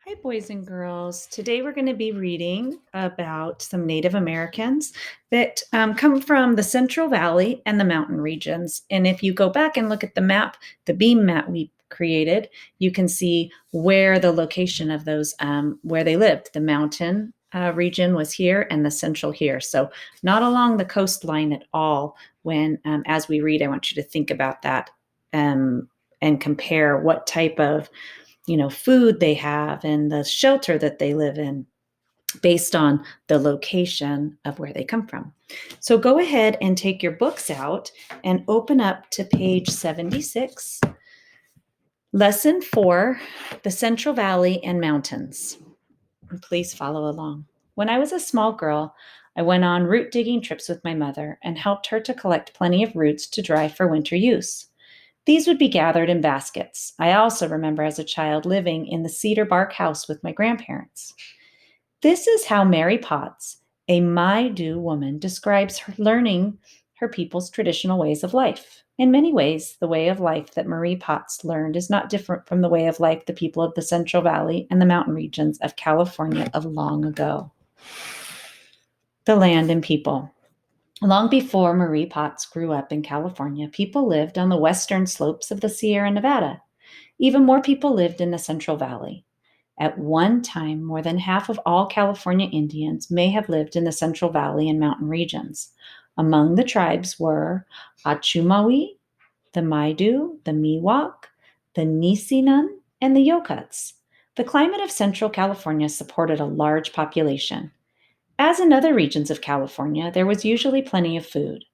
Hi, boys and girls. Today we're going to be reading about some Native Americans that come from the Central Valley and the mountain regions. And if you go back and look at the map, the beam map we created, you can see where the location of those, where they lived. The mountain region was here and the central here. So not along the coastline at all. When, as we read, I want you to think about that and compare what type of food they have and the shelter that they live in based on the location of where they come from. So go ahead and take your books out and open up to page 76, Lesson 4, The Central Valley and Mountains. And please follow along. When I was a small girl, I went on root digging trips with my mother and helped her to collect plenty of roots to dry for winter use. These would be gathered in baskets. I also remember as a child living in the cedar bark house with my grandparents. This is how Mary Potts, a Maidu woman, describes her learning her people's traditional ways of life. In many ways, the way of life that Marie Potts learned is not different from the way of life the people of the Central Valley and the mountain regions of California of long ago. The land and people. Long before Marie Potts grew up in California, people lived on the western slopes of the Sierra Nevada. Even more people lived in the Central Valley. At one time, more than half of all California Indians may have lived in the Central Valley and mountain regions. Among the tribes were Achumawi, the Maidu, the Miwok, the Nisinan, and the Yokuts. The climate of Central California supported a large population. As in other regions of California, there was usually plenty of food.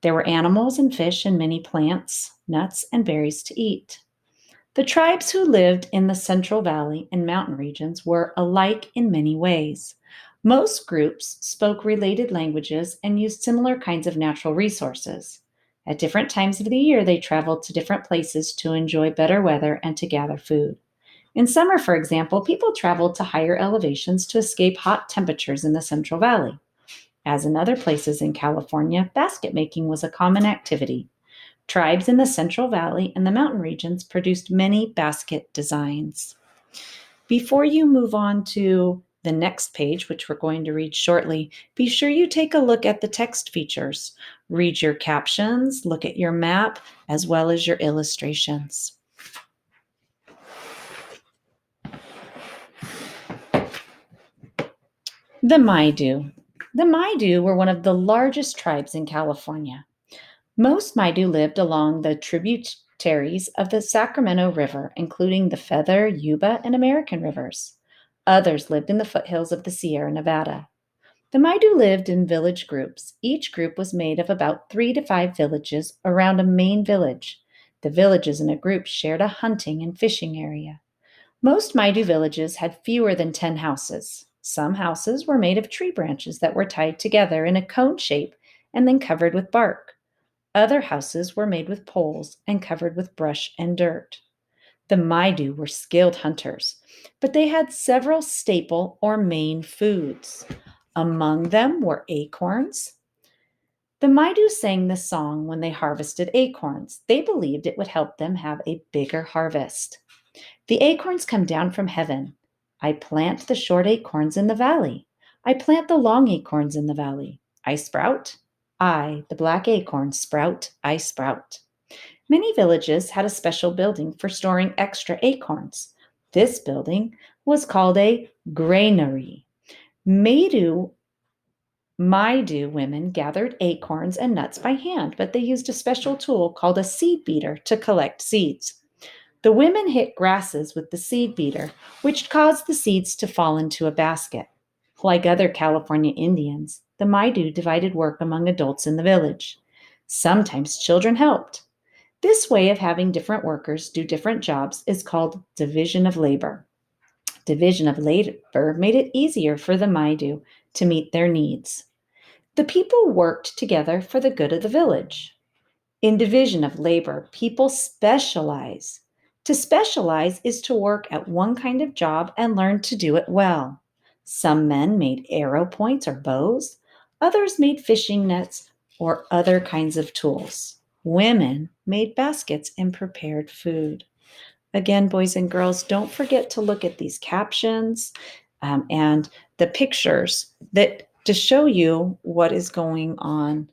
There were animals and fish and many plants, nuts, and berries to eat. The tribes who lived in the Central Valley and mountain regions were alike in many ways. Most groups spoke related languages and used similar kinds of natural resources. At different times of the year, they traveled to different places to enjoy better weather and to gather food. In summer, for example, people traveled to higher elevations to escape hot temperatures in the Central Valley. As in other places in California, basket making was a common activity. Tribes in the Central Valley and the mountain regions produced many basket designs. Before you move on to the next page, which we're going to read shortly, be sure you take a look at the text features. Read your captions, look at your map, as well as your illustrations. The Maidu. The Maidu were one of the largest tribes in California. Most Maidu lived along the tributaries of the Sacramento River, including the Feather, Yuba, and American rivers. Others lived in the foothills of the Sierra Nevada. The Maidu lived in village groups. Each group was made of about 3 to 5 villages around a main village. The villages in a group shared a hunting and fishing area. Most Maidu villages had fewer than 10 houses. Some houses were made of tree branches that were tied together in a cone shape and then covered with bark. Other houses were made with poles and covered with brush and dirt. The Maidu were skilled hunters, but they had several staple or main foods. Among them were acorns. The Maidu sang this song when they harvested acorns. They believed it would help them have a bigger harvest. The acorns come down from heaven. I plant the short acorns in the valley. I plant the long acorns in the valley. I sprout. I, the black acorn, sprout. I sprout. Many villages had a special building for storing extra acorns. This building was called a granary. Maidu women gathered acorns and nuts by hand, but they used a special tool called a seed beater to collect seeds. The women hit grasses with the seed beater, which caused the seeds to fall into a basket. Like other California Indians, the Maidu divided work among adults in the village. Sometimes children helped. This way of having different workers do different jobs is called division of labor. Division of labor made it easier for the Maidu to meet their needs. The people worked together for the good of the village. In division of labor, people specialize. To specialize is to work at one kind of job and learn to do it well. Some men made arrow points or bows, others made fishing nets or other kinds of tools. Women made baskets and prepared food. Again, boys and girls, don't forget to look at these captions and the pictures that to show you what is going on.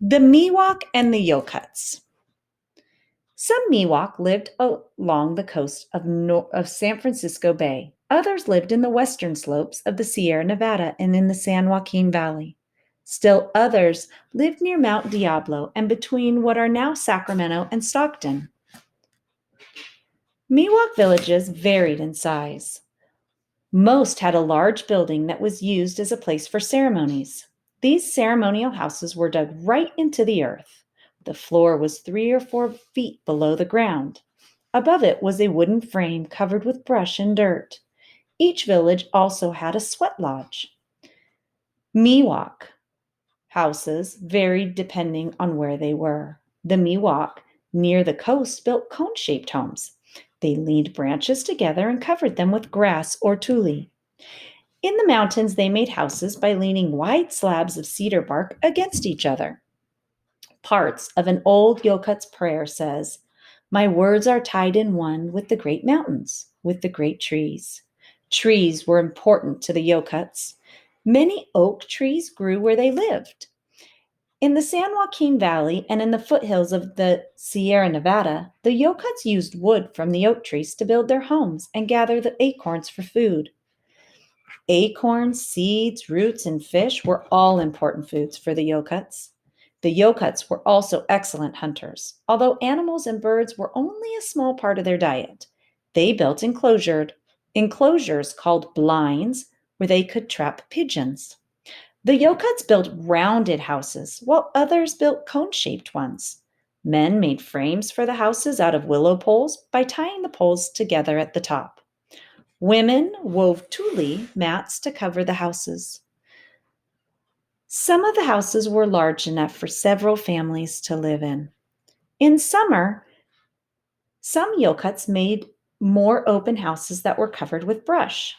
The Miwok and the Yokuts. Some Miwok lived along the coast of San Francisco Bay. Others lived in the western slopes of the Sierra Nevada and in the San Joaquin Valley. Still others lived near Mount Diablo and between what are now Sacramento and Stockton. Miwok villages varied in size. Most had a large building that was used as a place for ceremonies. These ceremonial houses were dug right into the earth. The floor was 3 or 4 feet below the ground. Above it was a wooden frame covered with brush and dirt. Each village also had a sweat lodge. Miwok houses varied depending on where they were. The Miwok near the coast built cone-shaped homes. They leaned branches together and covered them with grass or tule. In the mountains, they made houses by leaning wide slabs of cedar bark against each other. Parts of an old Yokut's prayer says, "My words are tied in one with the great mountains, with the great trees." Trees were important to the Yokuts. Many oak trees grew where they lived. In the San Joaquin Valley and in the foothills of the Sierra Nevada, the Yokuts used wood from the oak trees to build their homes and gather the acorns for food. Acorns, seeds, roots, and fish were all important foods for the Yokuts. The Yokuts were also excellent hunters. Although animals and birds were only a small part of their diet, they built enclosures called blinds where they could trap pigeons. The Yokuts built rounded houses, while others built cone-shaped ones. Men made frames for the houses out of willow poles by tying the poles together at the top. Women wove tule mats to cover the houses. Some of the houses were large enough for several families to live in. In summer, some Yokuts made more open houses that were covered with brush.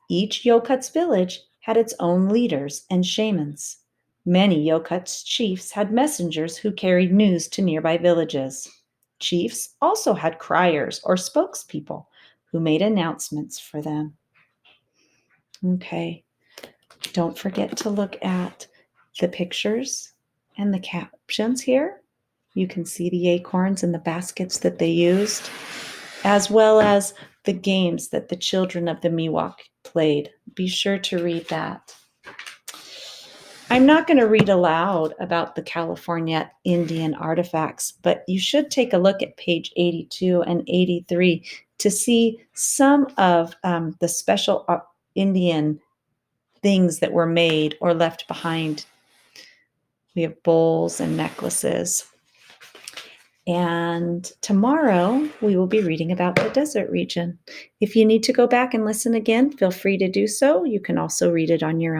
Each Yokut's village had its own leaders and shamans. Many Yokut's chiefs had messengers who carried news to nearby villages. Chiefs also had criers or spokespeople who made announcements for them. Okay, don't forget to look at the pictures and the captions here. You can see the acorns and the baskets that they used, as well as the games that the children of the Miwok played. Be sure to read that. I'm not going to read aloud about the California Indian artifacts, but you should take a look at page 82 and 83 to see some of the special Indian things that were made or left behind. We have bowls and necklaces. And tomorrow we will be reading about the desert region. If you need to go back and listen again, feel free to do so. You can also read it on your own.